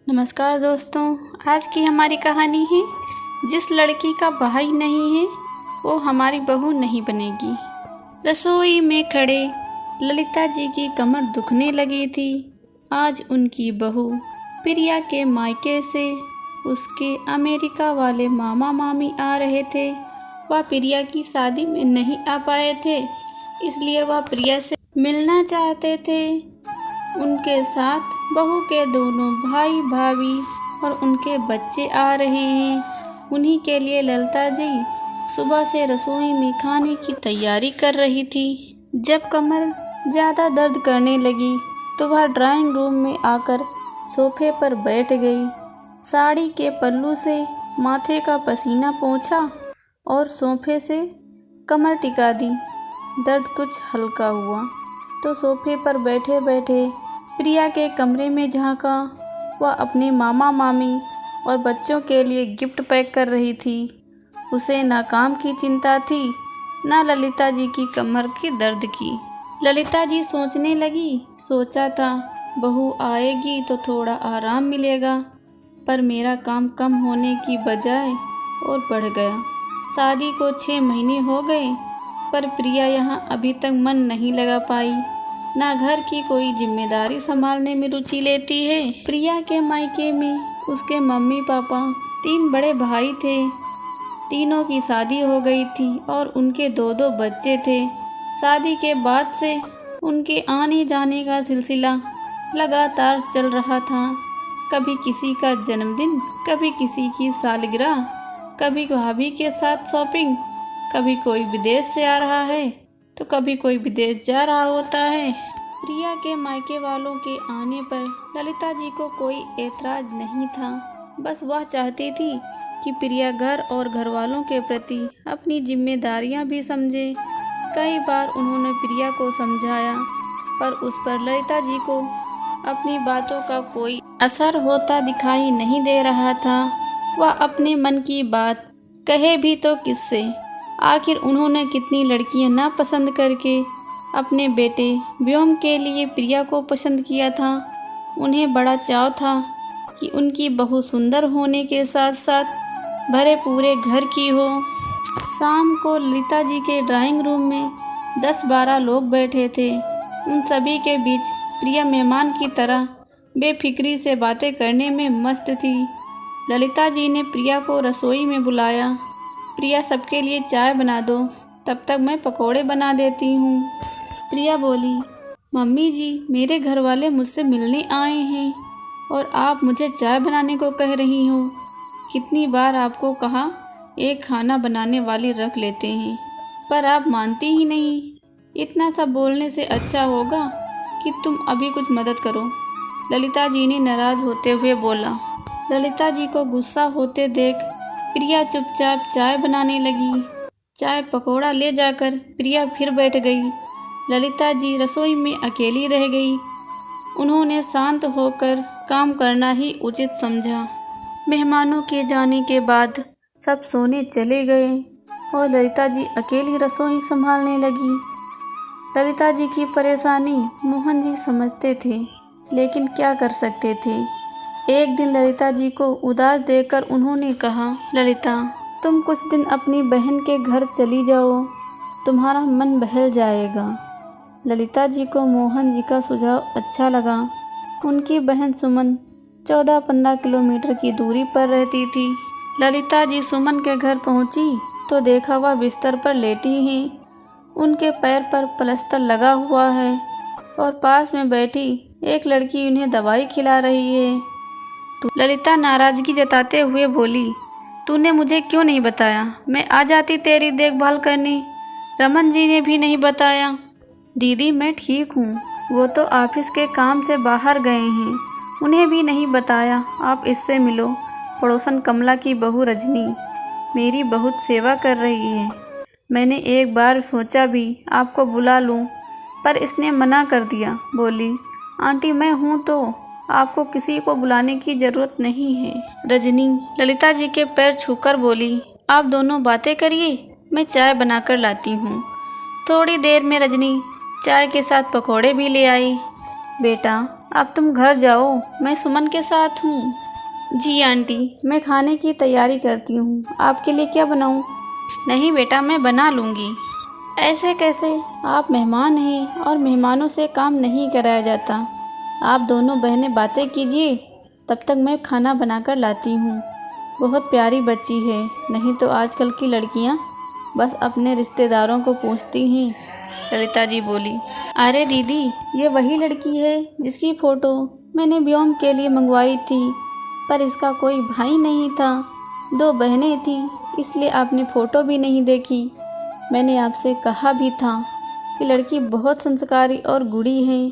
नमस्कार दोस्तों, आज की हमारी कहानी है जिस लड़की का भाई नहीं है वो हमारी बहू नहीं बनेगी। रसोई में खड़े ललिता जी की कमर दुखने लगी थी। आज उनकी बहू प्रिया के मायके से उसके अमेरिका वाले मामा मामी आ रहे थे। वह प्रिया की शादी में नहीं आ पाए थे, इसलिए वह प्रिया से मिलना चाहते थे। उनके साथ बहू के दोनों भाई भाभी और उनके बच्चे आ रहे हैं। उन्हीं के लिए ललिता जी सुबह से रसोई में खाने की तैयारी कर रही थी। जब कमर ज़्यादा दर्द करने लगी तो वह ड्राइंग रूम में आकर सोफे पर बैठ गई। साड़ी के पल्लू से माथे का पसीना पोंछा और सोफे से कमर टिका दी। दर्द कुछ हल्का हुआ तो सोफे पर बैठे बैठे प्रिया के कमरे में झांका। वह अपने मामा मामी और बच्चों के लिए गिफ्ट पैक कर रही थी। उसे ना काम की चिंता थी, ना ललिता जी की कमर के दर्द की। ललिता जी सोचने लगी, सोचा था बहू आएगी तो थोड़ा आराम मिलेगा, पर मेरा काम कम होने की बजाय और बढ़ गया। शादी को 6 महीने हो गए, पर प्रिया यहाँ अभी तक मन नहीं लगा पाई, ना घर की कोई जिम्मेदारी संभालने में रुचि लेती है। प्रिया के मायके में उसके मम्मी पापा 3 बड़े भाई थे। तीनों की शादी हो गई थी और उनके 2-2 बच्चे थे। शादी के बाद से उनके आने जाने का सिलसिला लगातार चल रहा था। कभी किसी का जन्मदिन, कभी किसी की सालगिरह, कभी भाभी के साथ शॉपिंग, कभी कोई विदेश से आ रहा है तो कभी कोई विदेश जा रहा होता है। प्रिया के मायके वालों के आने पर ललिता जी को कोई ऐतराज नहीं था। बस वह चाहती थी कि प्रिया घर और घर वालों के प्रति अपनी जिम्मेदारियां भी समझे। कई बार उन्होंने प्रिया को समझाया, पर उस पर ललिता जी को अपनी बातों का कोई असर होता दिखाई नहीं दे रहा था। वह अपने मन की बात कहे भी तो किससे। आखिर उन्होंने कितनी लड़कियां ना पसंद करके अपने बेटे व्योम के लिए प्रिया को पसंद किया था। उन्हें बड़ा चाव था कि उनकी बहू सुंदर होने के साथ साथ भरे पूरे घर की हो। शाम को ललिता जी के ड्राइंग रूम में 10-12 लोग बैठे थे। उन सभी के बीच प्रिया मेहमान की तरह बेफिक्री से बातें करने में मस्त थी। ललिता जी ने प्रिया को रसोई में बुलाया। प्रिया, सबके लिए चाय बना दो, तब तक मैं पकोड़े बना देती हूँ। प्रिया बोली, मम्मी जी, मेरे घर वाले मुझसे मिलने आए हैं और आप मुझे चाय बनाने को कह रही हो। कितनी बार आपको कहा एक खाना बनाने वाली रख लेते हैं, पर आप मानती ही नहीं। इतना सब बोलने से अच्छा होगा कि तुम अभी कुछ मदद करो, ललिता जी ने नाराज़ होते हुए बोला। ललिता जी को गुस्सा होते देख प्रिया चुपचाप चाय बनाने लगी। चाय पकौड़ा ले जाकर प्रिया फिर बैठ गई। ललिता जी रसोई में अकेली रह गई। उन्होंने शांत होकर काम करना ही उचित समझा। मेहमानों के जाने के बाद सब सोने चले गए और ललिता जी अकेली रसोई संभालने लगी। ललिता जी की परेशानी मोहन जी समझते थे, लेकिन क्या कर सकते थे। एक दिन ललिता जी को उदास देखकर उन्होंने कहा, ललिता, तुम कुछ दिन अपनी बहन के घर चली जाओ, तुम्हारा मन बहल जाएगा। ललिता जी को मोहन जी का सुझाव अच्छा लगा। उनकी बहन सुमन 14-15 किलोमीटर की दूरी पर रहती थी। ललिता जी सुमन के घर पहुंची तो देखा वह बिस्तर पर लेटी हैं। उनके पैर पर प्लास्टर लगा हुआ है और पास में बैठी एक लड़की उन्हें दवाई खिला रही है। ललिता नाराज़गी जताते हुए बोली, तूने मुझे क्यों नहीं बताया? मैं आ जाती तेरी देखभाल करने। रमन जी ने भी नहीं बताया। दीदी, मैं ठीक हूँ, वो तो ऑफिस के काम से बाहर गए हैं, उन्हें भी नहीं बताया। आप इससे मिलो, पड़ोसन कमला की बहू रजनी मेरी बहुत सेवा कर रही है। मैंने एक बार सोचा भी आपको बुला लूँ, पर इसने मना कर दिया। बोली, आंटी, मैं हूँ तो आपको किसी को बुलाने की ज़रूरत नहीं है। रजनी ललिता जी के पैर छूकर बोली, आप दोनों बातें करिए, मैं चाय बनाकर लाती हूँ। थोड़ी देर में रजनी चाय के साथ पकोड़े भी ले आई। बेटा, अब तुम घर जाओ, मैं सुमन के साथ हूँ। जी आंटी, मैं खाने की तैयारी करती हूँ। आपके लिए क्या बनाऊँ? नहीं बेटा, मैं बना लूँगी। ऐसे कैसे? आप मेहमान हैं और मेहमानों से काम नहीं कराया जाता। आप दोनों बहनें बातें कीजिए, तब तक मैं खाना बनाकर लाती हूँ। बहुत प्यारी बच्ची है, नहीं तो आजकल की लड़कियाँ बस अपने रिश्तेदारों को पूछती हैं। ललिता जी बोली। अरे दीदी, ये वही लड़की है जिसकी फ़ोटो मैंने व्योम के लिए मंगवाई थी, पर इसका कोई भाई नहीं था, 2 बहनें थी, इसलिए आपने फ़ोटो भी नहीं देखी। मैंने आपसे कहा भी था कि लड़की बहुत संस्कारी और गुणी है,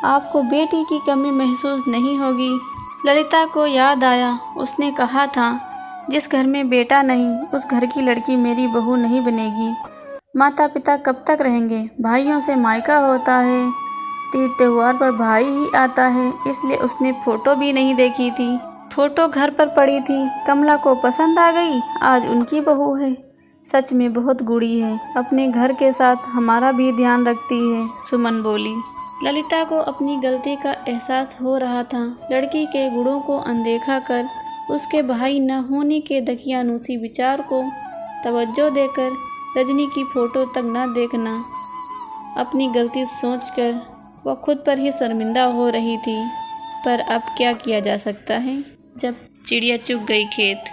आपको बेटी की कमी महसूस नहीं होगी। ललिता को याद आया, उसने कहा था जिस घर में बेटा नहीं उस घर की लड़की मेरी बहू नहीं बनेगी। माता पिता कब तक रहेंगे? भाइयों से मायका होता है, तीज त्योहार पर भाई ही आता है, इसलिए उसने फ़ोटो भी नहीं देखी थी। फ़ोटो घर पर पड़ी थी, कमला को पसंद आ गई, आज उनकी बहू है। सच में बहुत गुणी है, अपने घर के साथ हमारा भी ध्यान रखती है, सुमन बोली। ललिता को अपनी गलती का एहसास हो रहा था। लड़की के गुणों को अनदेखा कर उसके भाई न होने के दकियानूसी विचार को तवज्जो देकर रजनी की फ़ोटो तक न देखना, अपनी गलती सोचकर वह खुद पर ही शर्मिंदा हो रही थी। पर अब क्या किया जा सकता है जब चिड़िया चुग गई खेत।